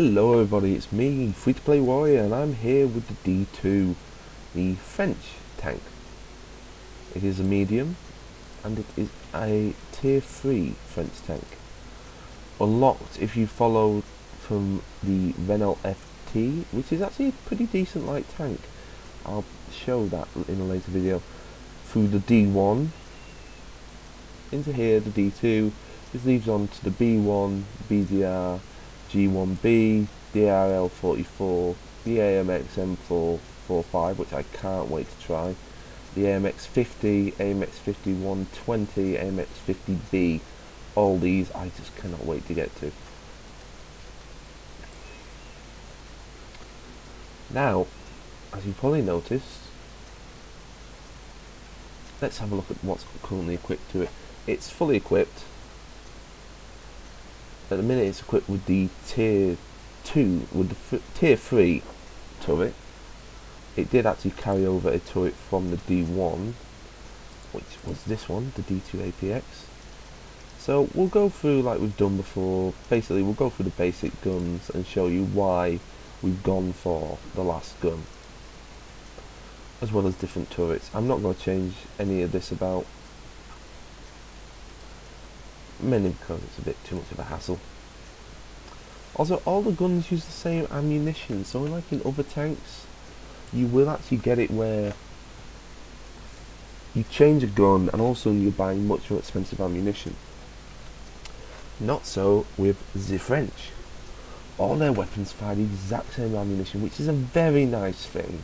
Hello everybody, it's me, Free to Play Warrior, and I'm here with the D2, the French tank. It is a medium, and it is a tier 3 French tank. Unlocked if you follow from the Renault FT, which is actually a pretty decent light tank. I'll show that in a later video. Through the D1, into here, the D2, this leads on to the B1, BDR, G1B, DRL44, the AMX M445, which I can't wait to try, the AMX50, AMX50 120, AMX50B. All these I just cannot wait to get to. Now, as you probably noticed, let's have a look at what's currently equipped to it. It's fully equipped. At the minute it's equipped with the tier 2, with the tier 3 turret. It did actually carry over a turret from the D1, which was this one, the D2 APX. So we'll go through like we've done before. Basically we'll go through the basic guns and show you why we've gone for the last gun, as well as different turrets. I'm not going to change any of this about, mainly because it's a bit too much of a hassle. Also, all the guns use the same ammunition, so like in other tanks, you will actually get it where you change a gun and also you're buying much more expensive ammunition. Not so with the French. All their weapons fire the exact same ammunition, which is a very nice thing,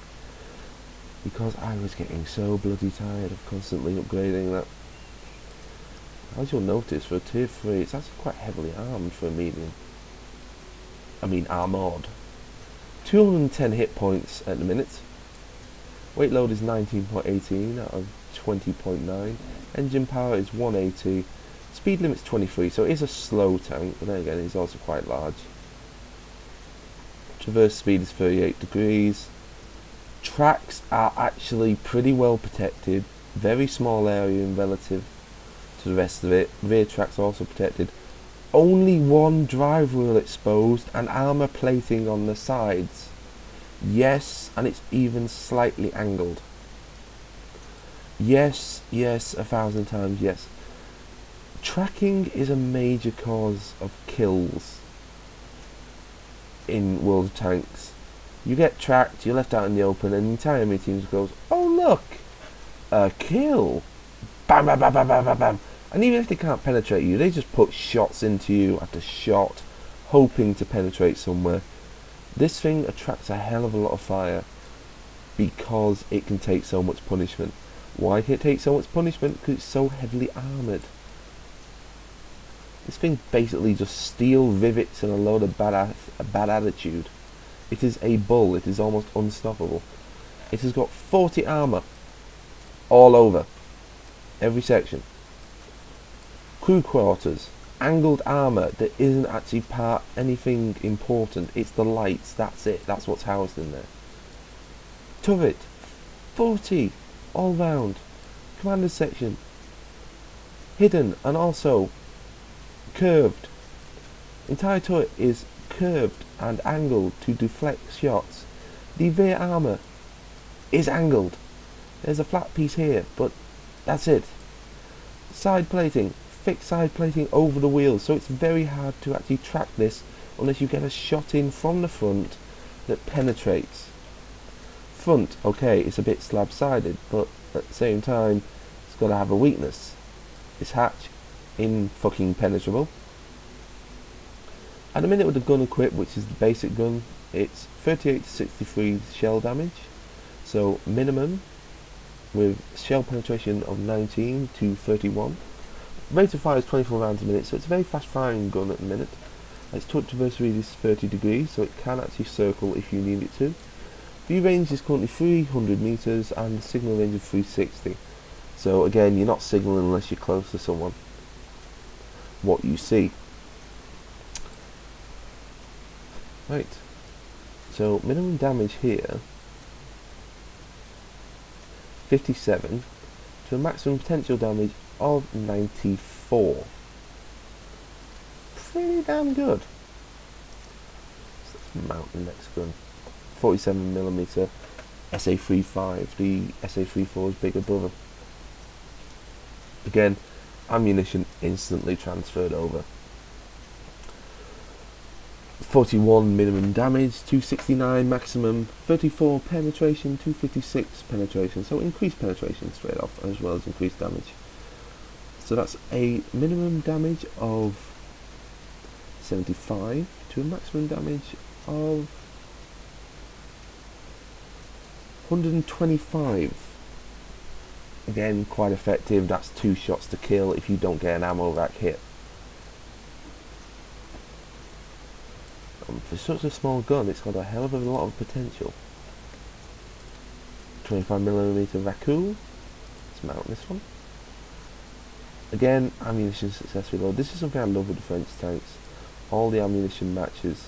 because I was getting so bloody tired of constantly upgrading that. As you'll notice, for a tier 3, it's actually quite heavily armed for a medium. I mean armoured. 210 hit points at the minute. Weight load is 19.18 out of 20.9. Engine power is 180. Speed limit's 23, so it is a slow tank, but then again it's also quite large. Traverse speed is 38 degrees. Tracks are actually pretty well protected. Very small area in relative to the rest of it. Rear tracks are also protected. Only one drive wheel exposed and armour plating on the sides. Yes, and it's even slightly angled. Yes, 1,000 times yes. Tracking is a major cause of kills in World of Tanks. You get tracked, you're left out in the open, and the entire enemy team just goes, oh look, a kill. Bam, bam, bam, bam, bam, bam, bam. And even if they can't penetrate you, they just put shots into you after shot, hoping to penetrate somewhere. This thing attracts a hell of a lot of fire because it can take so much punishment. Why can it take so much punishment? Because it's so heavily armoured. This thing basically just steel rivets and a load of bad attitude. It is a bull. It is almost unstoppable. It has got 40 armour all over every section. Crew quarters, angled armour that isn't actually part anything important. It's the lights, that's it, that's what's housed in there. Turret, 40 all round. Commander's section, hidden and also curved. Entire turret is curved and angled to deflect shots. The rear armour is angled. There's a flat piece here, but that's it. Side plating, fixed side plating over the wheels, so it's very hard to actually track this unless you get a shot in from the front that penetrates. Front, okay, it's a bit slab sided, but at the same time it's got to have a weakness. This hatch, in fucking penetrable. At the minute with the gun equipped, which is the basic gun, it's 38 to 63 shell damage, so minimum, with shell penetration of 19 to 31. Rate of fire is 24 rounds a minute, so it's a very fast firing gun at the minute. Its torque traverse radius is 30 degrees, so it can actually circle if you need it to. View range is currently 300 meters and signal range of 360. So again, you're not signaling unless you're close to someone. What you see. Right. So minimum damage here, 57, to a maximum potential damage of 94. Pretty damn good. mount the next gun. 47mm SA35, the SA34's bigger brother. Again, ammunition instantly transferred over. 41 minimum damage, 269 maximum, 34 penetration, 256 penetration. So increased penetration straight off, as well as increased damage. So that's a minimum damage of 75 to a maximum damage of 125. Again, quite effective. That's 2 shots to kill if you don't get an ammo rack hit. For such a small gun, it's got a hell of a lot of potential. 25mm Raku. Let's mount this one. Again, ammunition success reload. This is something I love with the French tanks. All the ammunition matches.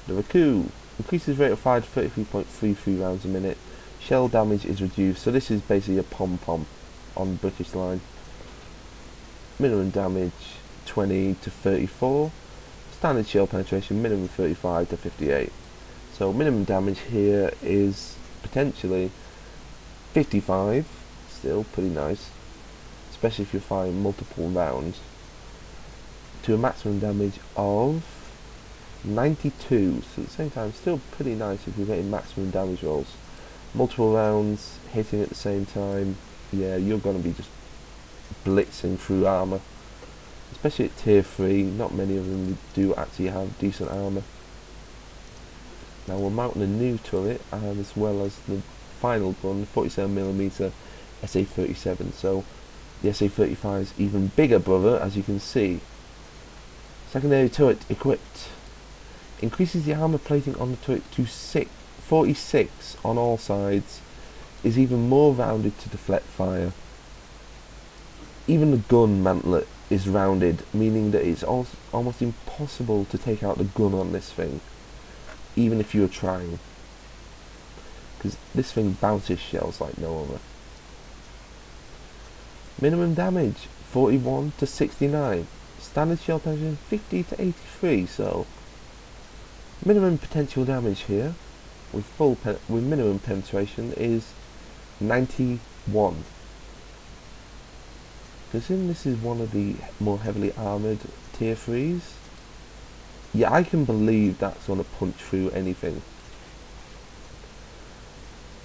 The Raku increases rate of fire to 33.33 rounds a minute. Shell damage is reduced. So this is basically a pom-pom on British line. Minimum damage 20 to 34. Standard shell penetration minimum 35 to 58. So minimum damage here is potentially 55. Still pretty nice, especially if you're firing multiple rounds. To a maximum damage of 92. So at the same time, still pretty nice if you're getting maximum damage rolls. Multiple rounds hitting at the same time. Yeah, you're going to be just blitzing through armour. Especially at tier 3, not many of them do actually have decent armour. Now we're mounting a new turret, as well as the final gun, 47mm SA37. So the SA35's even bigger brother, as you can see. Secondary turret equipped. Increases the armour plating on the turret to 46 on all sides. Is even more rounded to deflect fire. Even the gun mantlet is rounded, meaning that it's almost impossible to take out the gun on this thing, even if you're trying, because this thing bounces shells like no other. Minimum damage 41 to 69, standard shell penetration 50 to 83. So minimum potential damage here with minimum penetration is 91. Considering this is one of the more heavily armoured tier 3s, yeah, I can believe that's going to punch through anything.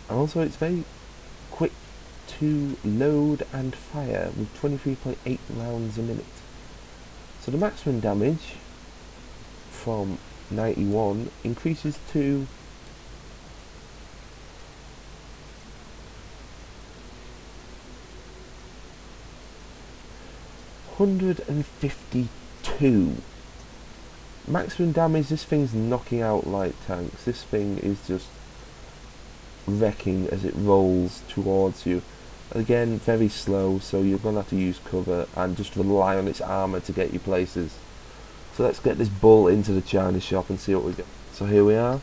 And also it's very quick to load and fire with 23.8 rounds a minute. So the maximum damage from 91 increases to 152. Maximum damage. This thing's knocking out light tanks. This thing is just wrecking as it rolls towards you. Again, very slow, so you're going to have to use cover and just rely on its armour to get you places. So let's get this bull into the China shop and see what we get. So here we are.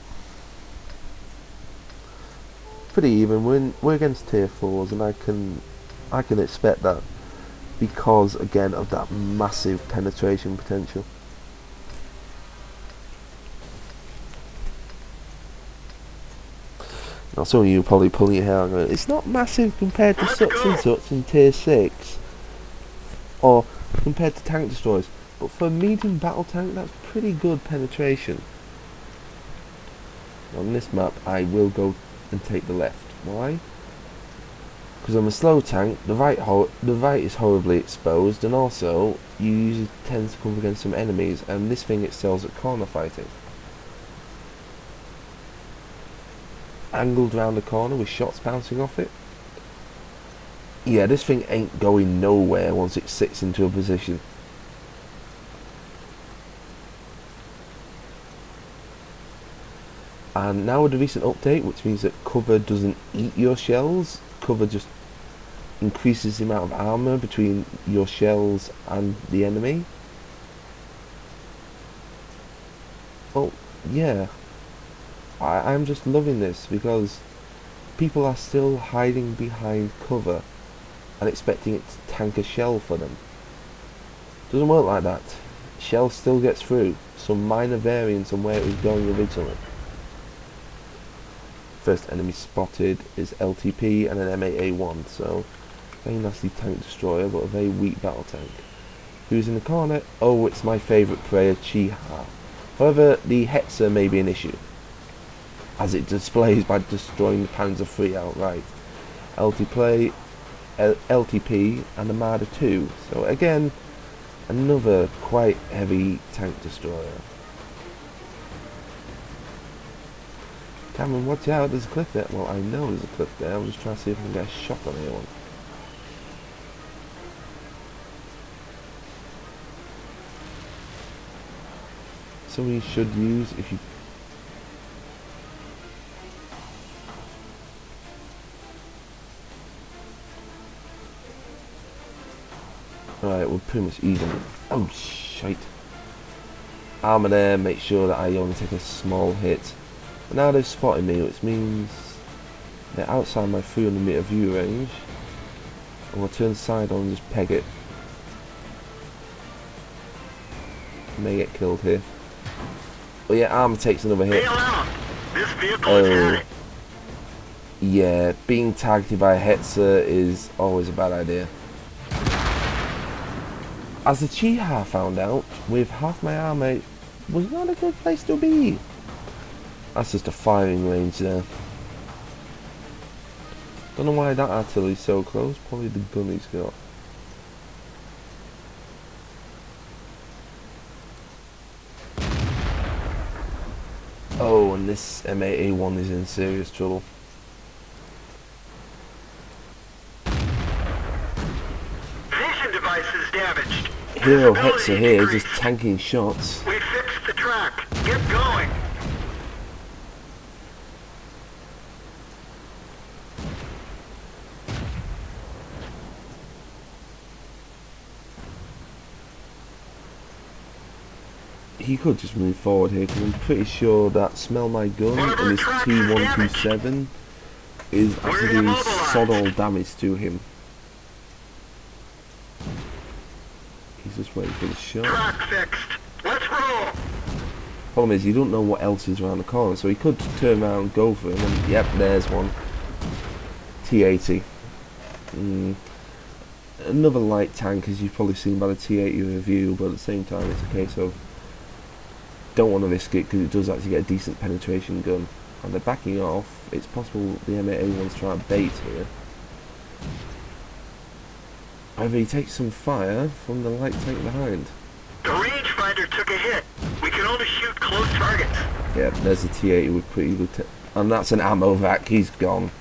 Pretty even. We're against tier 4s, and I can expect that, because again of that massive penetration potential. Now some of you are probably pulling your hair and going, it's not massive compared to such and such in tier 6, or compared to tank destroyers, but for a medium battle tank that's pretty good penetration. On this map I will go and take the left. Why? Because I'm a slow tank, the right is horribly exposed, and also you usually tend to come against some enemies, and this thing excels at corner fighting. Angled round the corner with shots bouncing off it. Yeah, this thing ain't going nowhere once it sits into a position. And now with the recent update, which means that cover doesn't eat your shells, cover just increases the amount of armour between your shells and the enemy. Well, yeah, I'm just loving this, because people are still hiding behind cover and expecting it to tank a shell for them. Doesn't work like that. Shell still gets through. Some minor variance on where it was going originally. First enemy spotted is LTP and an M8A1, so very nasty tank destroyer, but a very weak battle tank. Who's in the corner? Oh, it's my favourite player, Chi-Ha. However, the Hetzer may be an issue, as it displays by destroying the Panzer III outright. LTP and the Marder 2, so again, another quite heavy tank destroyer. Cameron, watch out, there's a cliff there. Well, I know there's a cliff there, I'm just trying to see if I can get a shot on anyone. So we should use, if you... Alright, we're pretty much even. Oh, shite. Armour there, make sure that I only take a small hit. But now they've spotted me, which means they're outside my 300 meter view range. I'm going to turn side on and just peg it. May get killed here. But yeah, armour takes another hit. Oh. Yeah, being targeted by a Hetzer is always a bad idea. As the Chi-Ha found out, with half my armour, was not a good place to be. That's just a firing range there. Don't know why that artillery's so close, probably the gun he's got. Oh, and this M8A1 is in serious trouble. Vision device is damaged. Hero Hetzer here, just tanking shots. We fixed the track. Get going. He could just move forward here, because I'm pretty sure that Smell My Gun and his T127 is actually doing sod all damage to him. He's just waiting for the shot. Track fixed. Let's roll. Problem is, you don't know what else is around the corner, so he could turn around and go for him, and yep, there's one. T80. Another light tank, as you've probably seen by the T80 review, but at the same time it's a case of don't want to risk it because it does actually get a decent penetration gun. And they're backing off. It's possible the M8A1's trying to bait here. However, he takes some fire from the light tank behind. The rangefinder took a hit. We can only shoot close targets. Yeah, there's the T80 with pretty good... and that's an ammo vac. He's gone.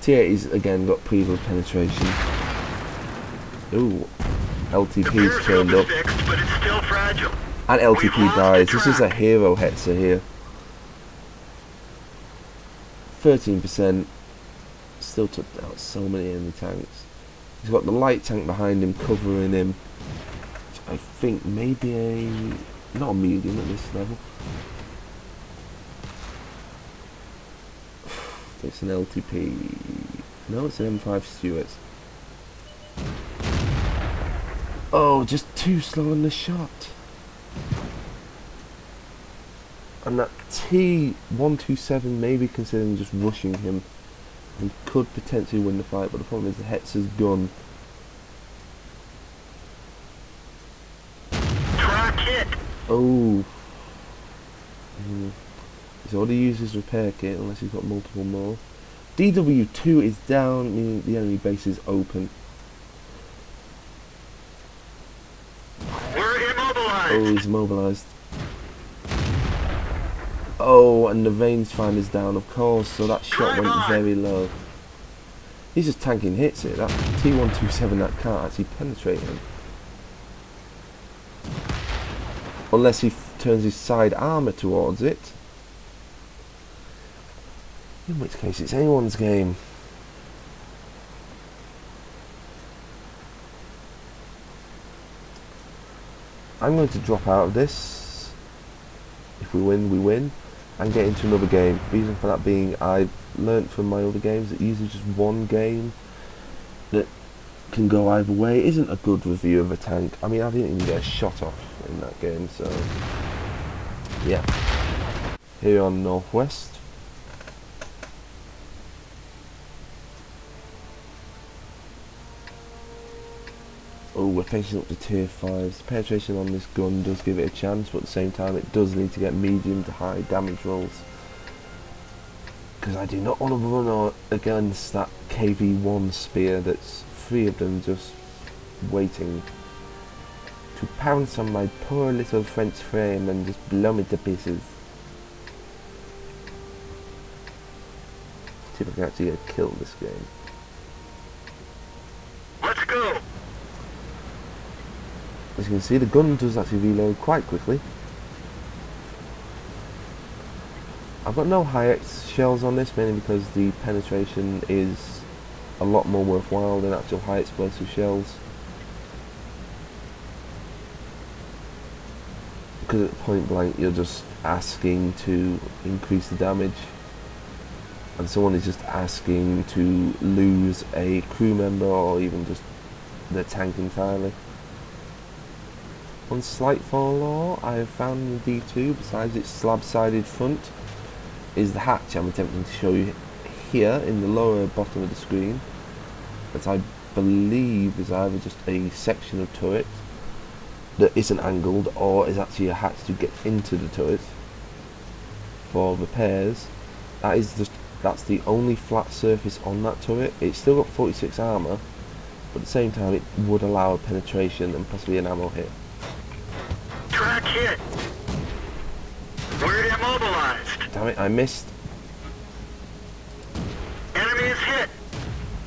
T80's again got pretty good penetration. Ooh, LTP's turned up. Fixed, but it's still fragile. And LTP dies. This is a hero Hetzer here. 13%. Still took out so many enemy tanks. He's got the light tank behind him, covering him. I think maybe a... not a medium at this level. It's an LTP. No, it's an M5 Stuart. Oh, just too slow in the shot. And that T127 may be considering just rushing him and could potentially win the fight, but the problem is the Hetzer's gun. Track hit. Oh. He's already used his repair kit unless he's got multiple more. DW2 is down, meaning the enemy base is open. We're immobilized. Oh, he's immobilized. Oh, and the rangefinder's down, of course, so that shot went very low. He's just tanking hits here. That T127 that can't actually penetrate him. Unless he turns his side armour towards it. In which case it's anyone's game. I'm going to drop out of this. If we win, we win. And get into another game. Reason for that being, I've learnt from my other games that usually just one game that can go either way. It isn't a good review of a tank. I mean, I didn't even get a shot off in that game, so yeah. Here on Northwest. Oh, we're finishing up to tier 5s. Penetration on this gun does give it a chance, but at the same time it does need to get medium to high damage rolls. Because I do not want to run against that KV-1 spear that's 3 of them just waiting to pounce on my poor little French frame and just blow me to pieces. See if I can actually get a kill this game. Let's go. As you can see, the gun does actually reload quite quickly. I've got no high-X shells on this, mainly because the penetration is a lot more worthwhile than actual high explosive shells. Because at point blank you're just asking to increase the damage, and someone is just asking to lose a crew member or even just their tank entirely. One slight flaw I have found in the D2, besides its slab-sided front, is the hatch I'm attempting to show you here in the lower bottom of the screen, that I believe is either just a section of turret that isn't angled or is actually a hatch to get into the turret for repairs. That's the only flat surface on that turret. It's still got 46 armour, but at the same time it would allow a penetration and possibly an ammo hit. Track hit. We're immobilized. Damn it, I missed. Enemy is hit.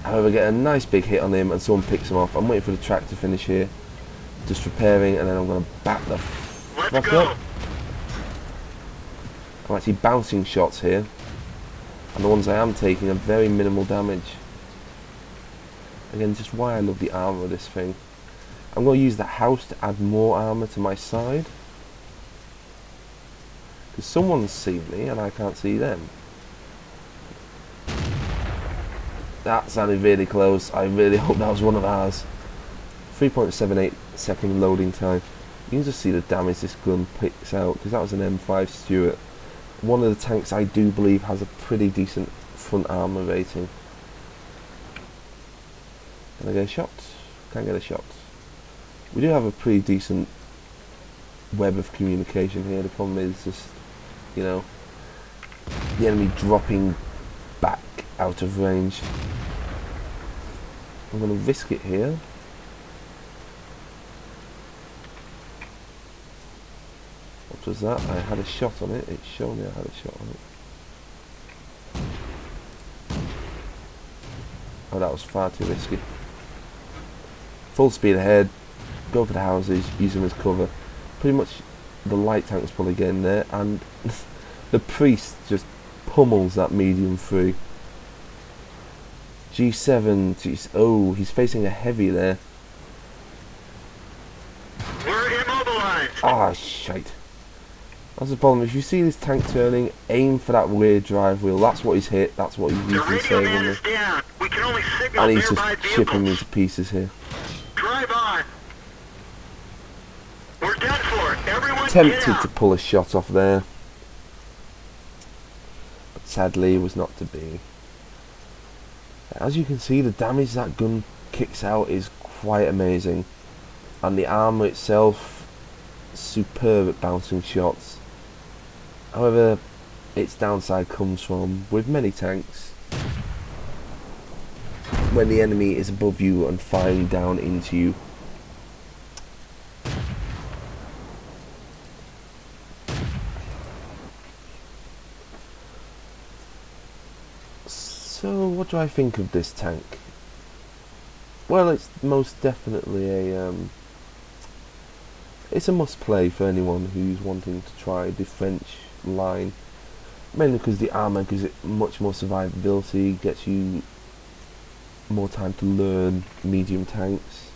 However, get a nice big hit on him and someone picks him off. I'm waiting for the track to finish here. Just repairing, and then I'm going to back the Let's fuck go. up. I'm actually bouncing shots here, and the ones I am taking are very minimal damage. Again, just why I love the armour of this thing. I'm going to use the house to add more armour to my side, because someone's seen me and I can't see them. That sounded really close. I really hope that was one of ours. 3.78 second loading time. You can just see the damage this gun picks out, because that was an M5 Stuart. One of the tanks I do believe has a pretty decent front armour rating. Can I get a shot? Can't get a shot. We do have a pretty decent web of communication here. The problem is just, you know, the enemy dropping back out of range. I'm going to risk it here. What was that? I had a shot on it. It showed me I had a shot on it. Oh, that was far too risky. Full speed ahead. Go for the houses. Use them as cover. Pretty much the light tank's probably getting there, and the priest just pummels that medium through. G7. Oh, he's facing a heavy there. We're immobilized. Ah, shite. That's the problem. If you see this tank turning, aim for that rear drive wheel. That's what he's hit. That's what he's The using to radio save man on me. is down. We can only signal And he's nearby just chipping me vehicles. to pieces here. Drive on. We're done for. Everyone get Tempted out. to pull a shot off there, but sadly it was not to be. As you can see, the damage that gun kicks out is quite amazing, and the armour itself, superb at bouncing shots. However, its downside comes from, with many tanks, when the enemy is above you and firing down into you. So, what do I think of this tank? Well, it's most definitely it's a must-play for anyone who's wanting to try the French line. Mainly because the armour gives it much more survivability, gets you more time to learn medium tanks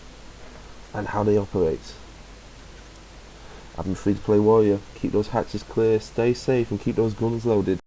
and how they operate. I've been Free to Play Warrior. Keep those hatches clear, stay safe, and keep those guns loaded.